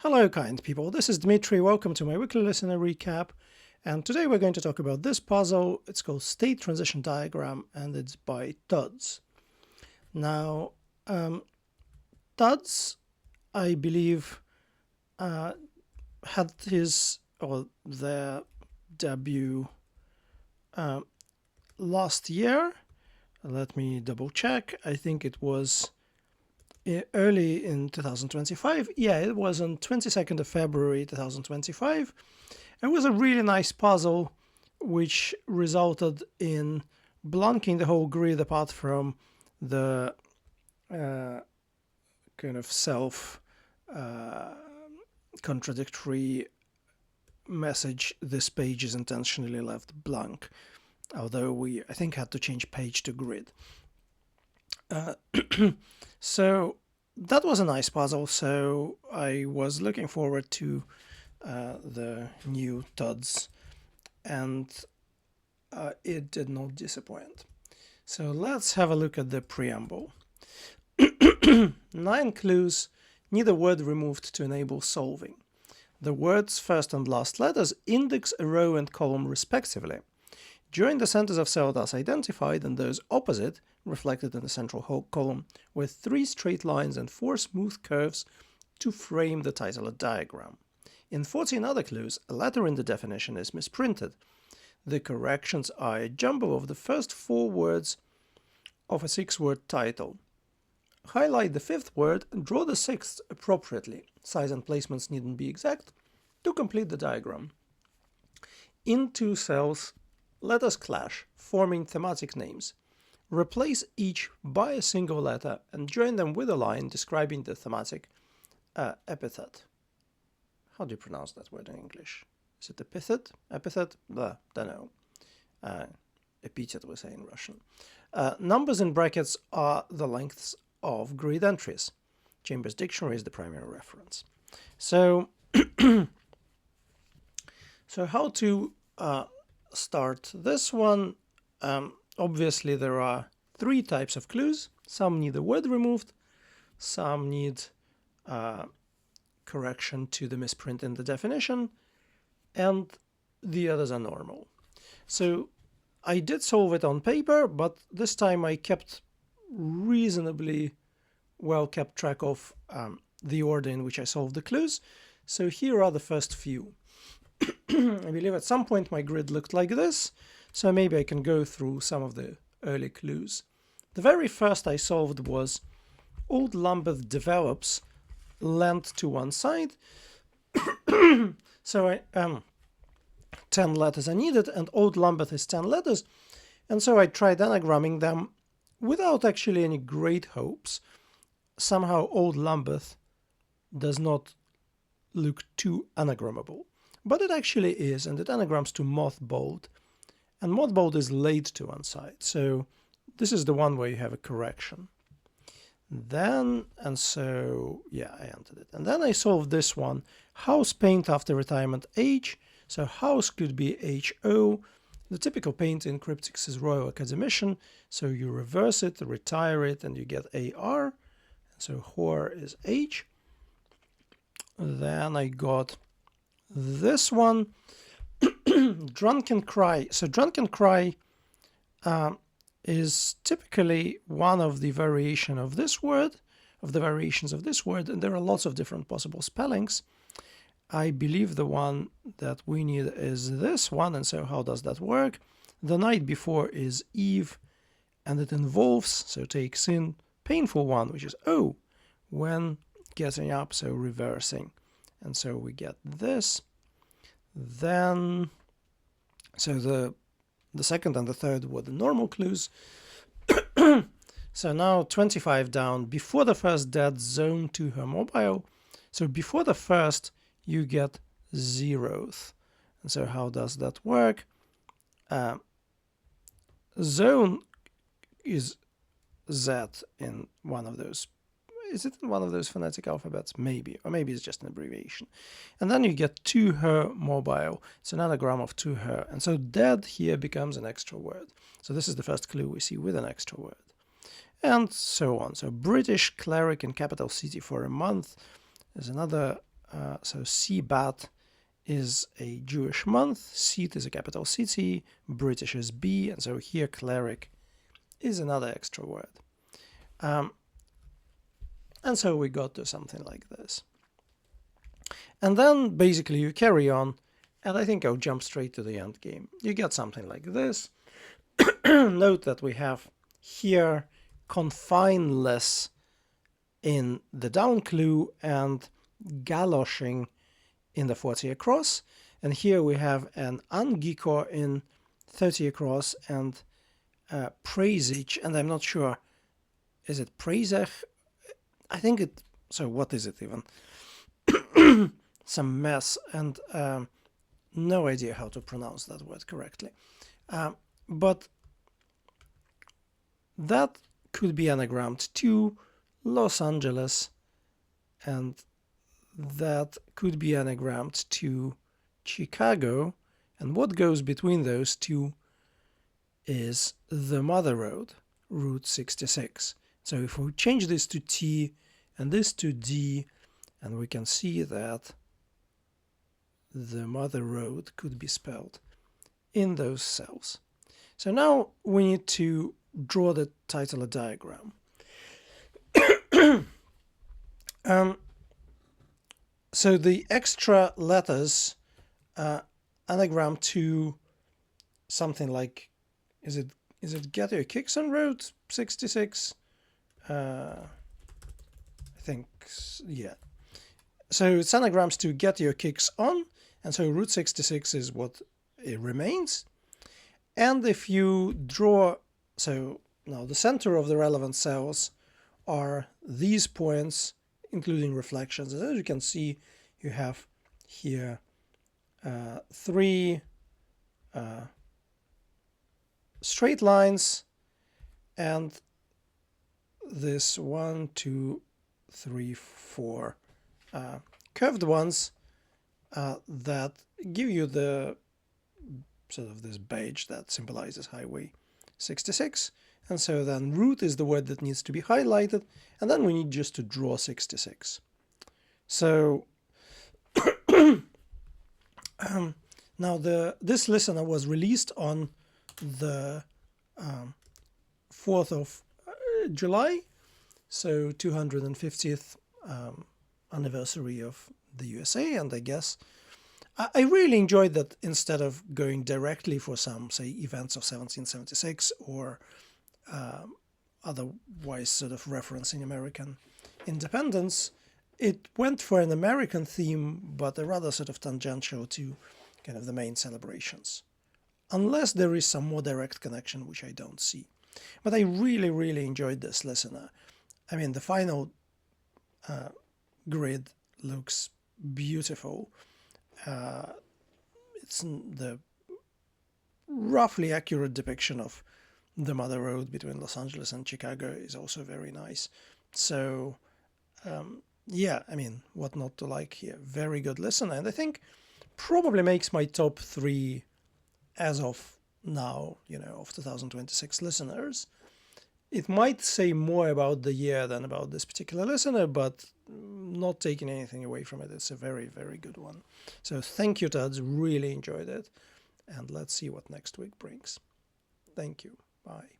Hello kind people, this is Dmitry, welcome to my weekly listener recap, and today we're going to talk about this puzzle. It's called State Transition Diagram and it's by Tuds. Now, Tuds, I believe, had his or their debut last year. Let me double check. I think it was early in 2025. Yeah, it was on 22nd of February 2025. It was a really nice puzzle which resulted in blunking the whole grid apart from the kind of self-contradictory message, this page is intentionally left blank, although we, I think, had to change page to grid. So that was a nice puzzle, so I was looking forward to the new Tuds, and it did not disappoint. So let's have a look at the preamble. 9 clues need a word removed to enable solving. The word's first and last letters index a row and column respectively. Join the centers of cell thus identified and those opposite, reflected in the central column, with 3 straight lines and 4 smooth curves to frame the title diagram. In 14 other clues, a letter in the definition is misprinted. The corrections are a jumble of the first 4 words of a 6-word title. Highlight the 5th word and draw the 6th appropriately. Size and placements needn't be exact to complete the diagram. In 2 cells, letters clash, forming thematic names. Replace each by a single letter and join them with a line describing the thematic epithet. How do you pronounce that word in English? Is it epithet? Epithet? Don't know. Epithet we say in Russian. Numbers in brackets are the lengths of grid entries. Chambers Dictionary is the primary reference. So, so how to start this one? Obviously, there are 3 types of clues. Some need a word removed, some need correction to the misprint in the definition, and the others are normal. So I did solve it on paper, but this time I kept reasonably well kept track of the order in which I solved the clues. So here are the first few. I believe at some point my grid looked like this, so maybe I can go through some of the early clues. The very first I solved was Old Lambeth develops, length to one side. So 10 letters are needed, and Old Lambeth is 10 letters, and so I tried anagramming them without actually any great hopes. Somehow Old Lambeth does not look too anagrammable, but it actually is, and it anagrams to mothballed. And mothballed is laid to one side, so this is the one where you have a correction. Then, and so, yeah, I entered it. And then I solved this one, house paint after retirement age. So house could be HO. The typical paint in cryptics is Royal Academician, so you reverse it, retire it, and you get AR. So whore is H. Then I got this one. Drunken cry. So drunken cry is typically one of the variations of this word, and there are lots of different possible spellings. I believe the one that we need is this one, and so how does that work? The night before is Eve, and it involves, so takes in, painful one, which is O, when getting up, so reversing. And so we get this. Then, so the second and the third were the normal clues. So now 25 down, before the first dead, zone to her mobile. So before the first, you get 0th. And so how does that work? Zone is Z in one of those. Is it in one of those phonetic alphabets? Maybe, or maybe it's just an abbreviation. And then you get to her mobile. It's an anagram of to her. And so dead here becomes an extra word. So this is the first clue we see with an extra word. And so on. So British cleric in capital city for a month is another So Seabat is a Jewish month, Seat is a capital city, British is B, and so here cleric is another extra word. And so we got to something like this. And then basically you carry on, and I think I'll jump straight to the end game. You get something like this. Note that we have here confineless in the down clue and galoshing in the 40 across, and here we have an angikor in 30 across and praisich, and I'm not sure, is it praisech? I think it, so what is it even? Some mess, and no idea how to pronounce that word correctly. But that could be anagrammed to Los Angeles, and that could be anagrammed to Chicago, and what goes between those two is the mother road, Route 66. So if we change this to T and this to D, and we can see that the mother road could be spelled in those cells. So now we need to draw the titular diagram. So the extra letters anagram to something like, is it Get Your Kicks on Route 66? I think, yeah. So it's anagrams to Get Your Kicks On, and so Route 66 is what it remains. And if you draw, so now the center of the relevant cells are these points, including reflections. As you can see, you have here 3 straight lines and this 1, 2, 3, 4 curved ones that give you the sort of this badge that symbolizes Highway 66. And so then route is the word that needs to be highlighted, and then we need just to draw 66. So now this listener was released on the 4th of July, so 250th anniversary of the USA, and I guess I really enjoyed that instead of going directly for some, say, events of 1776 or otherwise sort of referencing American independence, it went for an American theme, but a rather sort of tangential to kind of the main celebrations. Unless there is some more direct connection, which I don't see. But I really, really enjoyed this listener. I mean, the final grid looks beautiful. It's the roughly accurate depiction of the mother road between Los Angeles and Chicago is also very nice. So, yeah, I mean, what not to like here? Very good listener, and I think probably makes my top 3 as of now, you know, of 2026 listeners. It might say more about the year than about this particular listener, but not taking anything away from it. It's a very, very good one. So thank you, Tuds. Really enjoyed it. And let's see what next week brings. Thank you. Bye.